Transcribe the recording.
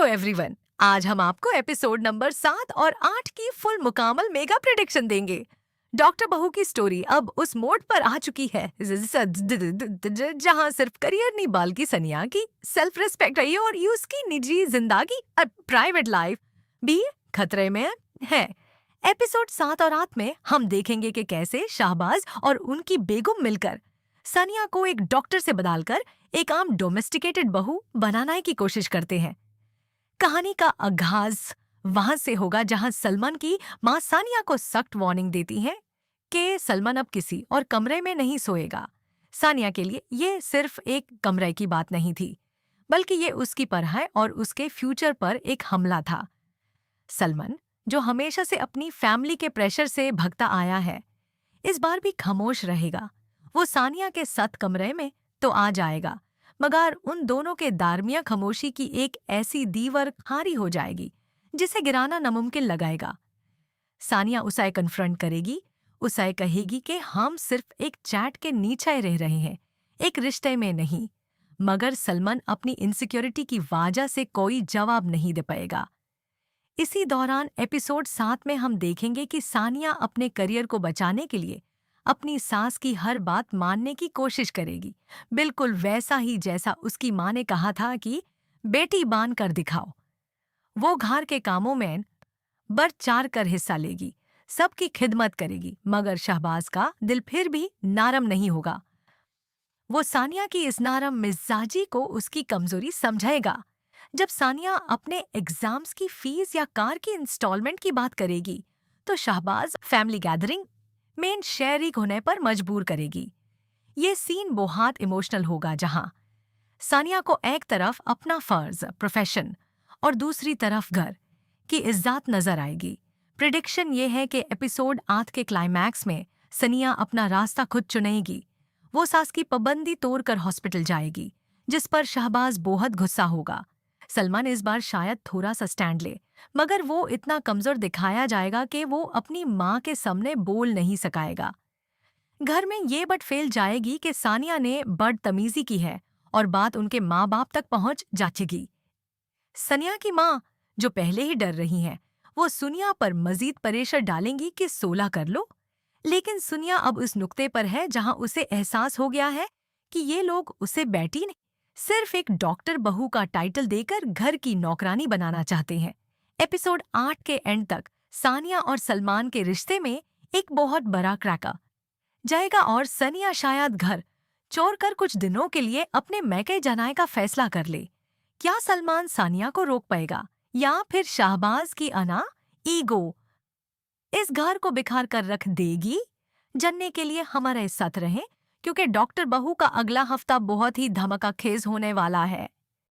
Everyone, आज हम आपको एपिसोड नंबर 7 और 8 की फुल मुकामल मेगा प्रेडिक्शन देंगे। डॉक्टर बहू की स्टोरी अब उस मोड पर आ चुकी है जहां सिर्फ करियर नहीं बल्कि सनिया की सेल्फ रिस्पेक्ट रही है और ये उसकी निजी जिंदगी और प्राइवेट लाइफ भी खतरे में है। एपिसोड 7 और 8 में हम देखेंगे कि कैसे शाहबाज और उनकी बेगम मिलकर सनिया को एक डॉक्टर से बदलकर एक आम डोमेस्टिकेटेड बहू बनाने की कोशिश करते हैं। कहानी का आगाज वहां से होगा जहां सलमान की मां सानिया को सख्त वार्निंग देती है कि सलमान अब किसी और कमरे में नहीं सोएगा। सानिया के लिए ये सिर्फ एक कमरे की बात नहीं थी, बल्कि ये उसकी पढ़ाई और उसके फ्यूचर पर एक हमला था। सलमान, जो हमेशा से अपनी फैमिली के प्रेशर से भगता आया है, इस बार भी खामोश रहेगा। वो सानिया के साथ कमरे में तो आ जाएगा, मगर उन दोनों के दारमिया खामोशी की एक ऐसी दीवार खारी हो जाएगी जिसे गिराना नामुमकिन लगाएगा। सानिया उसे कन्फ्रंट करेगी, उसे कहेगी कि हम सिर्फ एक चैट के नीचे रह रहे हैं, एक रिश्ते में नहीं। मगर सलमान अपनी इनसिक्योरिटी की वजह से कोई जवाब नहीं दे पाएगा। इसी दौरान एपिसोड 7 में हम देखेंगे कि सानिया अपने करियर को बचाने के लिए अपनी सास की हर बात मानने की कोशिश करेगी, बिल्कुल वैसा ही जैसा उसकी माँ ने कहा था कि बेटी बान कर दिखाओ। वो घर के कामों में बढ़ चढ़ कर हिस्सा लेगी, सबकी खिदमत करेगी, मगर शहबाज का दिल फिर भी नरम नहीं होगा। वो सानिया की इस नरम मिजाजी को उसकी कमजोरी समझेगा। जब सानिया अपने एग्जाम्स की फीस या कार की इंस्टॉलमेंट की बात करेगी, तो शहबाज फैमिली गैदरिंग में शरीक होने पर मजबूर करेगी। ये सीन बहुत इमोशनल होगा, जहां सानिया को एक तरफ अपना फर्ज, प्रोफेशन और दूसरी तरफ घर की इज्जत नजर आएगी। प्रिडिक्शन ये है कि एपिसोड 8 के क्लाइमैक्स में सनिया अपना रास्ता खुद चुनेगी। वो सास की पाबंदी तोड़कर हॉस्पिटल जाएगी, जिस पर शहबाज बहुत गुस्सा होगा। सलमान इस बार शायद थोड़ा सा स्टैंड ले, मगर वो इतना कमजोर दिखाया जाएगा कि वो अपनी माँ के सामने बोल नहीं सकाएगा। घर में ये बट फैल जाएगी कि सानिया ने बदतमीजी की है और बात उनके माँ बाप तक पहुंच जाएगी। सनिया की माँ, जो पहले ही डर रही हैं, वो सुनिया पर मजीद प्रेशर डालेंगी कि 16 कर लो। लेकिन सुनिया अब उस नुक्ते पर है जहां उसे एहसास हो गया है कि ये लोग उसे बेटी नहीं, सिर्फ एक डॉक्टर बहू का टाइटल देकर घर की नौकरानी बनाना चाहते हैं। एपिसोड 8 के एंड तक सानिया और सलमान के रिश्ते में एक बहुत बड़ा क्रैक जाएगा और सनिया शायद घर छोड़कर कुछ दिनों के लिए अपने मैके जाने का फैसला कर ले। क्या सलमान सानिया को रोक पाएगा या फिर शाहबाज की ईगो इस घर को बिखार कर रख देगी? जानने के लिए हमारे साथ रहें, क्योंकि डॉक्टर बहू का अगला हफ्ता बहुत ही धमाकेदार होने वाला है।